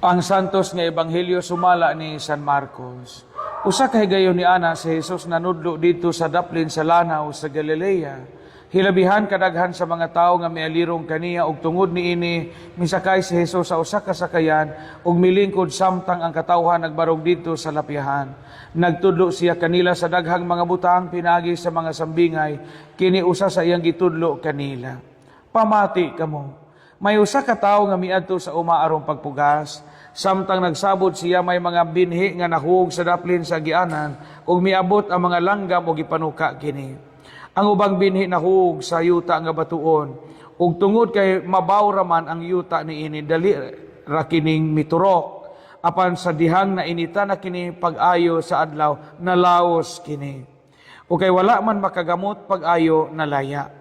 Ang santos nga ebanghelyo sumala ni San Marcos. Usa ka higayon ni ana si Jesus nanudlo dito sa daplin sa lanaw sa Galilea. Hilabihan kadaghan sa mga tao nga mialirong kaniya ug tungod niini misakay si Jesus sa usa ka sakayan ug milingkod samtang ang katawhan nagbarog dito sa lapihan. Nagtudlo siya kanila sa daghang mga butang pinagi sa mga sambingay kini usa sa iyang gitudlo kanila. Pamati kamo. May usa ka tawo nga miadto sa uma aron pagpugas. Samtang nagsabot siya may mga binhi nga nahug sa daplin sa gianan ug miabot ang mga langgam ug gipanuka kini. Ang ubang binhi nahug sa yuta nga batuon ug tungod kay mabaw raman ang yuta niini dali ra kining miturok apan sa dihang na inita na kini pag-ayo sa adlaw nalaos kini. O kay wala man makagamot pag-ayo nalaya.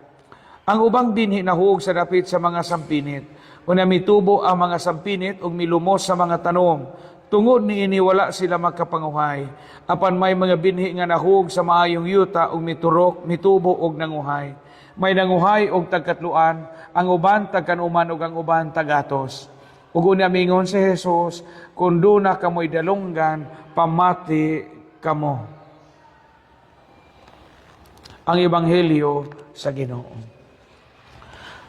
Ang ubang binhi nahug sa dapit sa mga sampinit. Una mitubo ang mga sampinit ug milumos sa mga tanom. Tungod niini wala sila magkapanguhay. Apan may mga binhi nga nahug sa maayong yuta ug miturok, mitubo ug nanguhay. May nanguhay og tagkatluan, ang uban tagkanuman ug ang uban tagatos. Ug una mingon si Jesus, kun duna kamoy dalunggan, pamati kamo. Ang ebanghelyo sa Ginoo.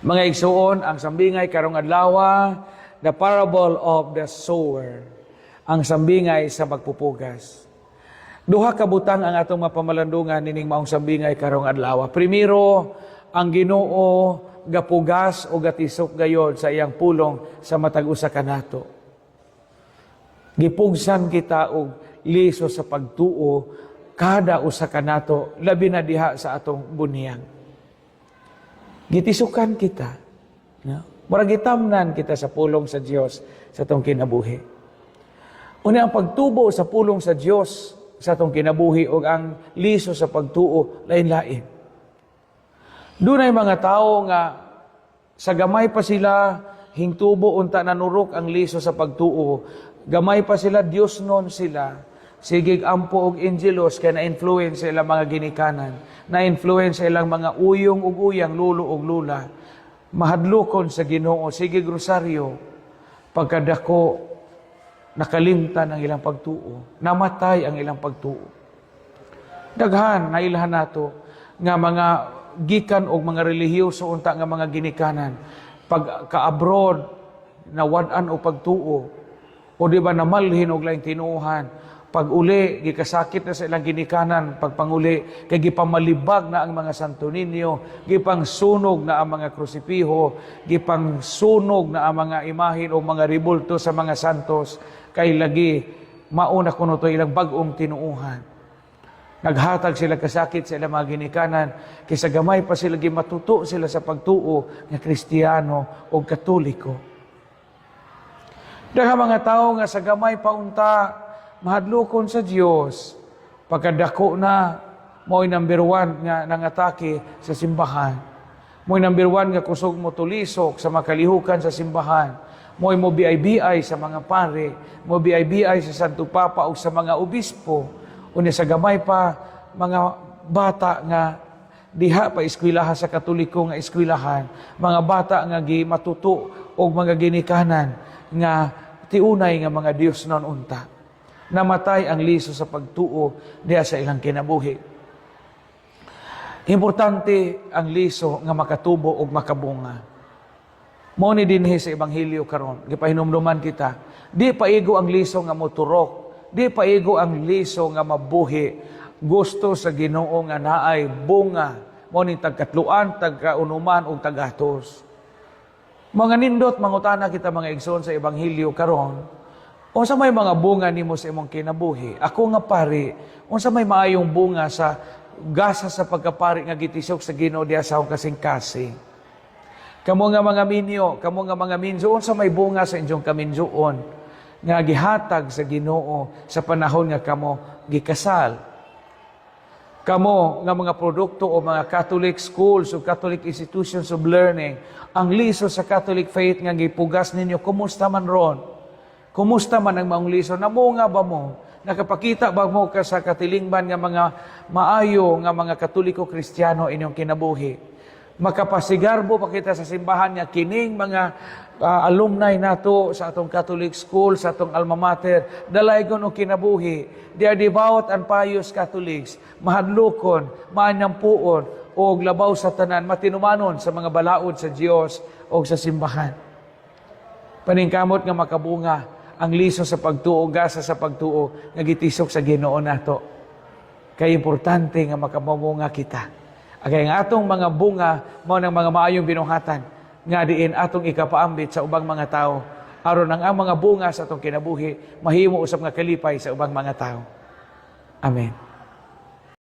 Mga igsuon, ang sambingay karong adlaw, the parable of the sower. Ang sambingay sa pagpupugas. Duha ka butang ang atong mapamalandungan nining maong sambingay karong adlaw. Primero, ang Ginoo gapugas o gatisok gayod sa iyang pulong sa matag usa kanato. Gipugsan kita og liso sa pagtuo kada usa kanato labi na diha sa atong buniyang. Gitisukan kita. No? Murag gitamnan kita sa pulong sa Dios sa atong kinabuhi. Una ang pagtubo sa pulong sa Dios sa atong kinabuhi o ang liso sa pagtuo lain-lain. Dunay mga tao nga sa gamay pa sila hingtubo unta nanurok ang liso sa pagtuo. Gamay pa sila Dios non sila. Sigig ampo og angelos kay na-influence sa ilang mga ginikanan, na-influence sa ilang mga uyong ug uyang, lulo ug lula. Mahadlokon sa Ginoo, sigig rosaryo, pagkadako nakalimtan ang ilang pagtuo, namatay ang ilang pagtuo. Daghan na ilhan nato nga mga gikan og mga relihiyoso unta nga mga ginikanan, pag ka-abroad nawad-an og pagtuo, o di ba namalhin og laing tinuohan, pag uli, gikasakit na sa ilang ginikanan, pagpanguli, kay gipamalibag na ang mga santo ninyo, gipang sunog na ang mga krusipiho, gipang sunog na ang mga imahin o mga ribulto sa mga santos, kay lagi mauna kuno to ilang bagong tinuuhan. Naghatag sila kasakit sa ilang mga ginikanan, kaysa gamay pa sila gimatuto sila sa pagtuo ng Kristiyano o Katoliko. Daghang mga tao nga sa gamay paunta, mahadlokon sa Dios, pagkadako na, mo'y number 1 nga nangatake sa simbahan. Mo'y number 1 nga kusog mo tulisok sa makalihukan sa simbahan. Mo'y mo biay-biay sa mga pare, mo biay-biay sa Santo Papa o sa mga obispo. Unya sa gamay pa, mga bata nga diha pa eskwelahan sa Katoliko nga eskwelahan, mga bata nga matuto o mga ginikanan nga tiunay nga mga Dios non unta. Namatay ang liso sa pagtuo diya sa ilang kinabuhi. Importante ang liso nga makatubo o makabunga. Mao ni dinhi sa ebanghelyo karon, gipahinumduman kita. Di paigo ang liso nga moturok, di paigo ang liso nga mabuhi. Gusto sa Ginoo nga naay bunga, mao ni tagkatluan, tagkaunuman ug tagatos. Mga nindot mangutana kita mga igsoon sa ebanghelyo karon. Unsa may mga bunga nimo sa imong kinabuhi? Ako nga pari, unsa may maayong bunga sa gasa sa pagkapari nga gitisok sa Ginoo diha sa akong kasing-kasing? Kamo nga mga minyo, kamo nga mga minzo, unsa may bunga sa inyong kaminjoon nga gihatag sa Ginoo sa panahon nga kamo gikasal? Kamo nga mga produkto o mga Catholic schools o Catholic institutions of learning, ang liso sa Catholic faith nga gipugas ninyo, kumusta man ron? Kumusta man ang maong liso? Namunga ba mo? Nakapakita ba mo ka sa katilingban nga mga maayo nga mga Katoliko Kristiyano inyong kinabuhi? Makapasigarbo pa kita sa simbahan nga kining mga alumni nato sa atong Catholic school, sa atong alma mater, dalaygon og kinabuhi. They are devout and pious Catholics, mahadlokon, maanyampuon, o labaw sa tanan, matinumanon sa mga balaod sa Dios o sa simbahan. Paningkamot nga makabunga ang liso sa pagtuo, gasa sa pagtuo, nga gitisok sa Ginoo nato. Kaya importante nga makabunga kita. Agay nga atong mga bunga, mao ng mga maayong binuhatan, nga diin atong ikapaambit sa ubang mga tao, aron ang mga bunga sa atong kinabuhi, mahimo usab nga kalipay sa ubang mga tao. Amen.